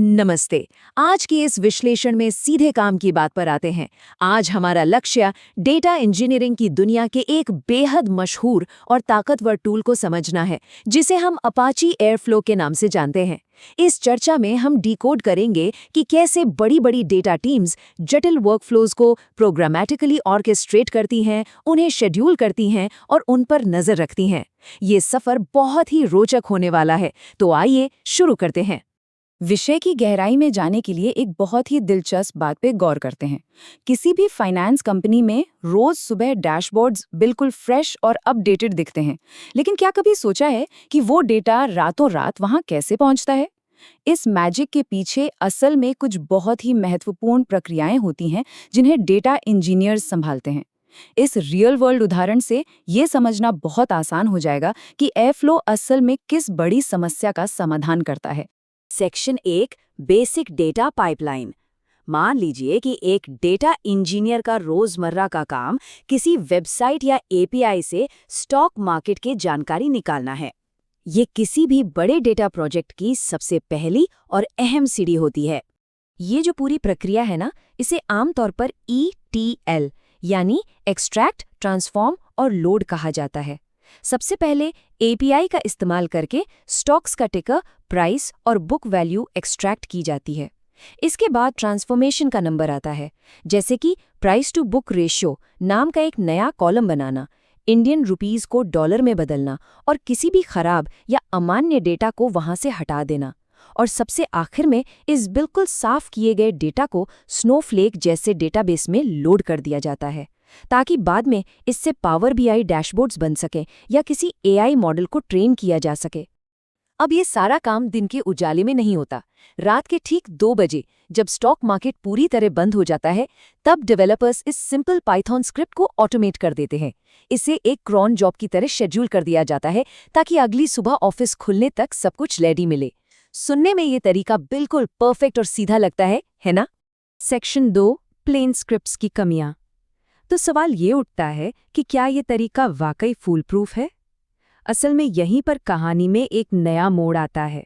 नमस्ते। आज की इस विश्लेषण में सीधे काम की बात पर आते हैं। आज हमारा लक्ष्य डेटा इंजीनियरिंग की दुनिया के एक बेहद मशहूर और ताकतवर टूल को समझना है, जिसे हम अपाची एयरफ्लो के नाम से जानते हैं। इस चर्चा में हम डिकोड करेंगे कि कैसे बड़ी-बड़ी डेटा टीम्स जटिल वर्कफ्लोज को प्रोग्रामेटिकली ऑर्केस्ट्रेट करती हैं, उन्हें शेड्यूल करती हैं और उन पर नजर रखती हैं। ये सफर बहुत ही रोचक होने वाला है, तो आइए शुरू करते हैं। विषय की गहराई में जाने के लिए एक बहुत ही दिलचस्प बात पे गौर करते हैं। किसी भी फाइनेंस कंपनी में रोज सुबह डैशबोर्ड्स बिल्कुल फ्रेश और अपडेटेड दिखते हैं, लेकिन क्या कभी सोचा है कि वो डेटा रातों रात वहां कैसे पहुंचता है? इस मैजिक के पीछे असल में कुछ बहुत ही महत्वपूर्ण प्रक्रियाएं होती हैं, जिन्हें डेटा इंजीनियर्स संभालते हैं। इस रियल वर्ल्ड उदाहरण से ये समझना बहुत आसान हो जाएगा कि एयरफ्लो असल में किस बड़ी समस्या का समाधान करता है। Section 1 basic data pipeline. मान लीजिए कि एक डेटा इंजीनियर का रोजमर्रा का काम किसी वेबसाइट या एपीआई से स्टॉक मार्केट की जानकारी निकालना है। ये किसी भी बड़े डेटा प्रोजेक्ट की सबसे पहली और अहम सीढ़ी होती है। ये जो पूरी प्रक्रिया है ना, इसे आमतौर पर ETL यानी एक्सट्रैक्ट, ट्रांसफॉर्म और लोड कहा जाता है। सबसे पहले एपीआई का इस्तेमाल करके स्टॉक्स का टिकर, प्राइस और बुक वैल्यू एक्सट्रैक्ट की जाती है। इसके बाद ट्रांसफॉर्मेशन का नंबर आता है, जैसे कि प्राइस टू बुक रेशियो नाम का एक नया कॉलम बनाना, इंडियन रुपीस को डॉलर में बदलना और किसी भी खराब या अमान्य डेटा को वहां से हटा देना। और सबसे आखिर में इस बिल्कुल साफ किए गए डेटा को स्नोफ्लेक जैसे डेटाबेस में लोड कर दिया जाता है, ताकि बाद में इससे पावर बीआई डैशबोर्ड्स बन सकें या किसी एआई मॉडल को ट्रेन किया जा सके। अब ये सारा काम दिन के उजाले में नहीं होता। रात के ठीक 2 बजे जब स्टॉक मार्केट पूरी तरह बंद हो जाता है, तब डेवलपर्स इस सिंपल पाइथन स्क्रिप्ट को ऑटोमेट कर देते हैं। इसे एक क्रॉन जॉब की तरह शेड्यूल कर दिया जाता है, ताकि अगली सुबह ऑफिस खुलने तक सब कुछ रेडी मिले। सुनने में ये तरीका बिल्कुल परफेक्ट और सीधा लगता है ना? सेक्शन 2 प्लेन स्क्रिप्ट्स की कमियां। तो सवाल ये उठता है कि क्या ये तरीका वाकई फूल प्रूफ है? असल में यहीं पर कहानी में एक नया मोड़ आता है।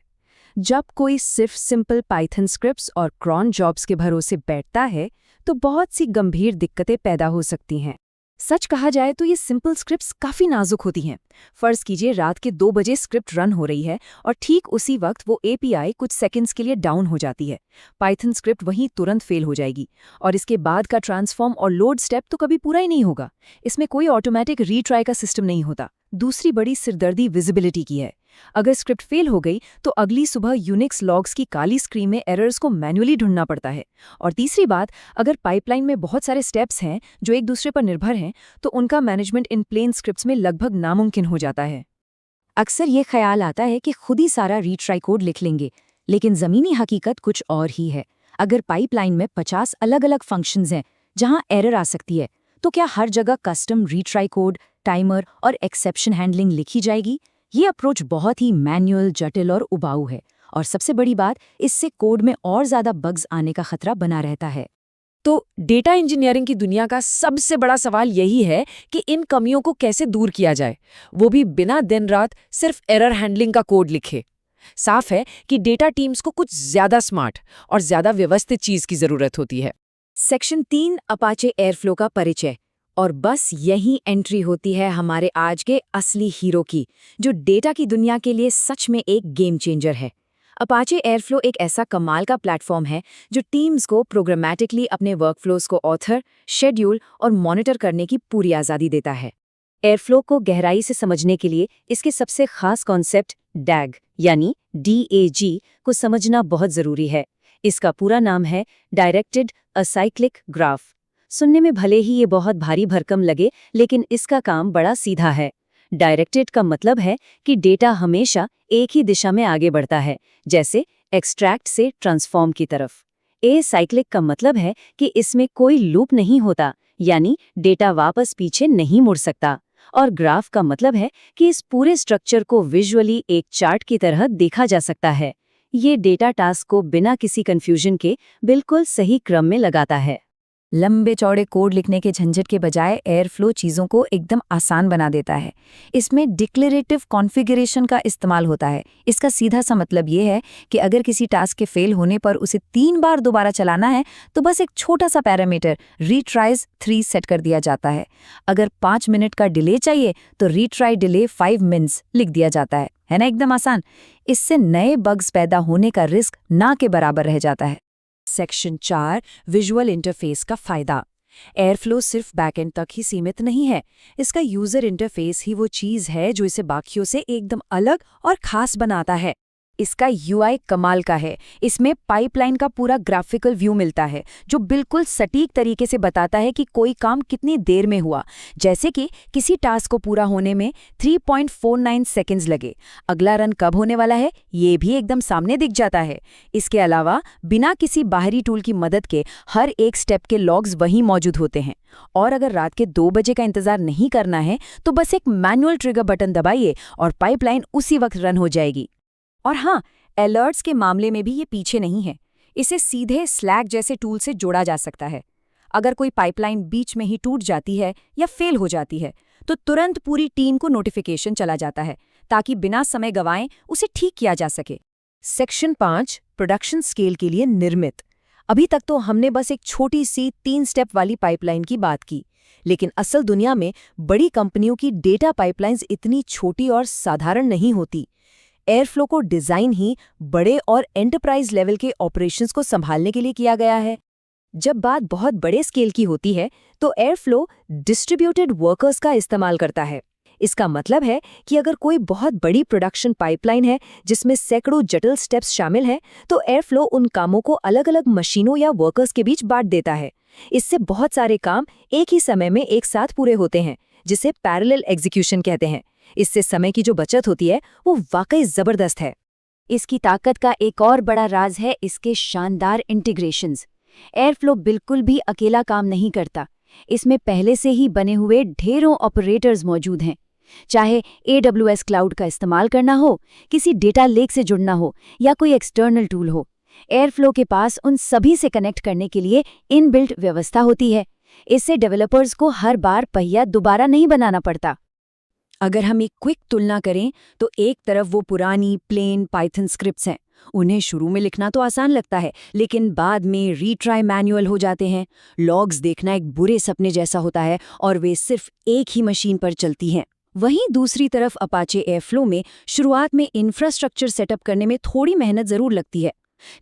जब कोई सिर्फ सिंपल पाइथन स्क्रिप्ट्स और क्रॉन जॉब्स के भरोसे बैठता है, तो बहुत सी गंभीर दिक्कतें पैदा हो सकती हैं। सच कहा जाए तो ये सिंपल स्क्रिप्ट्स काफ़ी नाजुक होती हैं। फ़र्ज़ कीजिए रात के 2 बजे स्क्रिप्ट रन हो रही है और ठीक उसी वक्त वो एपीआई कुछ सेकंड्स के लिए डाउन हो जाती है। पाइथन स्क्रिप्ट वहीं तुरंत फेल हो जाएगी और इसके बाद का ट्रांसफॉर्म और लोड स्टेप तो कभी पूरा ही नहीं होगा। इसमें कोई ऑटोमेटिक रीट्राई का सिस्टम नहीं होता। दूसरी बड़ी सिरदर्दी विजिबिलिटी की है। अगर स्क्रिप्ट फेल हो गई तो अगली सुबह यूनिक्स लॉग्स की काली स्क्रीन में एरर्स को मैन्युअली ढूंढना पड़ता है। और तीसरी बात, अगर पाइपलाइन में बहुत सारे स्टेप्स हैं जो एक दूसरे पर निर्भर हैं, तो उनका मैनेजमेंट इन प्लेन स्क्रिप्ट्स में लगभग नामुमकिन हो जाता है। अक्सर ये ख्याल आता है कि खुद ही सारा रीट्राई कोड लिख लेंगे, लेकिन ज़मीनी हकीकत कुछ और ही है। अगर पाइपलाइन में 50 अलग-अलग फंक्शंस हैं जहां एरर आ सकती है, तो क्या हर जगह कस्टम रीट्राई कोड, टाइमर और एक्सेप्शन हैंडलिंग लिखी जाएगी? ये अप्रोच बहुत ही मैनुअल, जटिल और उबाऊ है, और सबसे बड़ी बात, इससे कोड में और ज़्यादा बग्स आने का खतरा बना रहता है। तो डेटा इंजीनियरिंग की दुनिया का सबसे बड़ा सवाल यही है कि इन कमियों को कैसे दूर किया जाए, वो भी बिना दिन रात सिर्फ एरर हैंडलिंग का कोड लिखे। साफ है कि डेटा टीम्स को कुछ ज्यादा स्मार्ट और ज्यादा व्यवस्थित चीज की जरूरत होती है। सेक्शन 3 अपाचे एयरफ्लो का परिचय। और बस यही एंट्री होती है हमारे आज के असली हीरो की, जो डेटा की दुनिया के लिए सच में एक गेम चेंजर है। अपाचे एयरफ्लो एक ऐसा कमाल का प्लेटफॉर्म है जो टीम्स को प्रोग्रामेटिकली अपने वर्कफ्लोज को ऑथर, शेड्यूल और मॉनिटर करने की पूरी आज़ादी देता है। एयरफ्लो को गहराई से समझने के लिए इसके सबसे खास कॉन्सेप्ट डैग यानी DAG को समझना बहुत ज़रूरी है। इसका पूरा नाम है डायरेक्टेड असाइक्लिक ग्राफ। सुनने में भले ही ये बहुत भारी भरकम लगे, लेकिन इसका काम बड़ा सीधा है। डायरेक्टेड का मतलब है कि डेटा हमेशा एक ही दिशा में आगे बढ़ता है, जैसे एक्सट्रैक्ट से ट्रांसफॉर्म की तरफ। एसाइक्लिक का मतलब है कि इसमें कोई लूप नहीं होता, यानी डेटा वापस पीछे नहीं मुड़ सकता। और ग्राफ का मतलब है कि इस पूरे स्ट्रक्चर को विजुअली एक चार्ट की तरह देखा जा सकता है। ये डेटा टास्क को बिना किसी कंफ्यूजन के बिल्कुल सही क्रम में लगाता है। लंबे चौड़े कोड लिखने के झंझट के बजाय एयरफ्लो चीज़ों को एकदम आसान बना देता है। इसमें डिक्लेरेटिव कॉन्फ़िगरेशन का इस्तेमाल होता है। इसका सीधा सा मतलब ये है कि अगर किसी टास्क के फेल होने पर उसे 3 बार दोबारा चलाना है तो बस एक छोटा सा पैरामीटर रीट्राइज 3 सेट कर दिया जाता है। अगर 5 मिनट का डिले चाहिए तो रीट्राई डिले 5 मिनट्स लिख दिया जाता है ना, एकदम आसान। इससे नए बग्स पैदा होने का रिस्क ना के बराबर रह जाता है। सेक्शन 4 विजुअल इंटरफेस का फायदा। एयरफ्लो सिर्फ बैकएंड तक ही सीमित नहीं है। इसका यूजर इंटरफेस ही वो चीज़ है जो इसे बाकियों से एकदम अलग और खास बनाता है। इसका यूआई कमाल का है। इसमें पाइपलाइन का पूरा ग्राफिकल व्यू मिलता है जो बिल्कुल सटीक तरीके से बताता है कि कोई काम कितनी देर में हुआ। जैसे कि किसी टास्क को पूरा होने में 3.49 सेकंड्स लगे, अगला रन कब होने वाला है ये भी एकदम सामने दिख जाता है। इसके अलावा बिना किसी बाहरी टूल की मदद के हर एक स्टेप के लॉग्स वहीं मौजूद होते हैं। और अगर रात के 2 बजे का इंतजार नहीं करना है तो बस एक मैनुअल ट्रिगर बटन दबाइए और पाइपलाइन उसी वक्त रन हो जाएगी। और हाँ, अलर्ट्स के मामले में भी ये पीछे नहीं है। इसे सीधे स्लैक जैसे टूल से जोड़ा जा सकता है। अगर कोई पाइपलाइन बीच में ही टूट जाती है या फेल हो जाती है तो तुरंत पूरी टीम को नोटिफिकेशन चला जाता है ताकि बिना समय गंवाए उसे ठीक किया जा सके। सेक्शन 5 प्रोडक्शन स्केल के लिए निर्मित। अभी तक तो हमने बस एक छोटी सी 3 स्टेप वाली पाइपलाइन की बात की, लेकिन असल दुनिया में बड़ी कंपनियों की डेटा पाइपलाइंस इतनी छोटी और साधारण नहीं होती। एयरफ्लो को डिज़ाइन ही बड़े और एंटरप्राइज लेवल के ऑपरेशंस को संभालने के लिए किया गया है। जब बात बहुत बड़े स्केल की होती है तो एयरफ्लो डिस्ट्रीब्यूटेड वर्कर्स का इस्तेमाल करता है। इसका मतलब है कि अगर कोई बहुत बड़ी प्रोडक्शन पाइपलाइन है जिसमें सैकड़ों जटिल स्टेप्स शामिल हैं, तो एयरफ्लो उन कामों को अलग-अलग मशीनों या वर्कर्स के बीच बांट देता है। इससे बहुत सारे काम एक ही समय में एक साथ पूरे होते हैं, जिसे पैरेलल एग्जीक्यूशन कहते हैं। इससे समय की जो बचत होती है वो वाकई जबरदस्त है। इसकी ताकत का एक और बड़ा राज है इसके शानदार इंटीग्रेशंस। एयरफ्लो बिल्कुल भी अकेला काम नहीं करता। इसमें पहले से ही बने हुए ढेरों ऑपरेटर्स मौजूद हैं। चाहे AWS क्लाउड का इस्तेमाल करना हो, किसी डेटा लेक से जुड़ना हो या कोई एक्सटर्नल टूल हो, एयरफ्लो के पास उन सभी से कनेक्ट करने के लिए इनबिल्ट व्यवस्था होती है। इससे डेवलपर्स को हर बार पहिया दोबारा नहीं बनाना पड़ता। अगर हम एक क्विक तुलना करें तो एक तरफ वो पुरानी प्लेन पाइथन स्क्रिप्ट्स हैं। उन्हें शुरू में लिखना तो आसान लगता है, लेकिन बाद में रीट्राई मैनुअल हो जाते हैं। लॉग्स देखना एक बुरे सपने जैसा होता है और वे सिर्फ एक ही मशीन पर चलती हैं। वहीं दूसरी तरफ अपाचे एयरफ्लो में शुरुआत में इंफ्रास्ट्रक्चर सेटअप करने में थोड़ी मेहनत ज़रूर लगती है,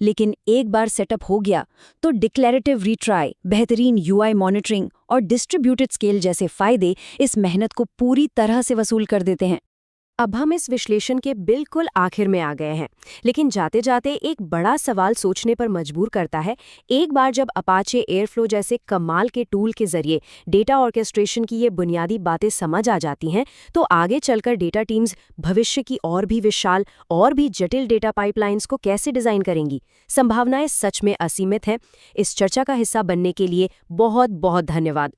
लेकिन एक बार सेटअप हो गया तो डिक्लेरेटिव रीट्राई, बेहतरीन यूआई मॉनिटरिंग और डिस्ट्रीब्यूटेड स्केल जैसे फायदे इस मेहनत को पूरी तरह से वसूल कर देते हैं। अब हम इस विश्लेषण के बिल्कुल आखिर में आ गए हैं, लेकिन जाते जाते एक बड़ा सवाल सोचने पर मजबूर करता है। एक बार जब अपाचे एयरफ्लो जैसे कमाल के टूल के जरिए डेटा ऑर्केस्ट्रेशन की ये बुनियादी बातें समझ आ जाती हैं, तो आगे चलकर डेटा टीम्स भविष्य की और भी विशाल और भी जटिल डेटा पाइपलाइंस को कैसे डिज़ाइन करेंगी। संभावनाएं सच में असीमित हैं। इस चर्चा का हिस्सा बनने के लिए बहुत बहुत धन्यवाद।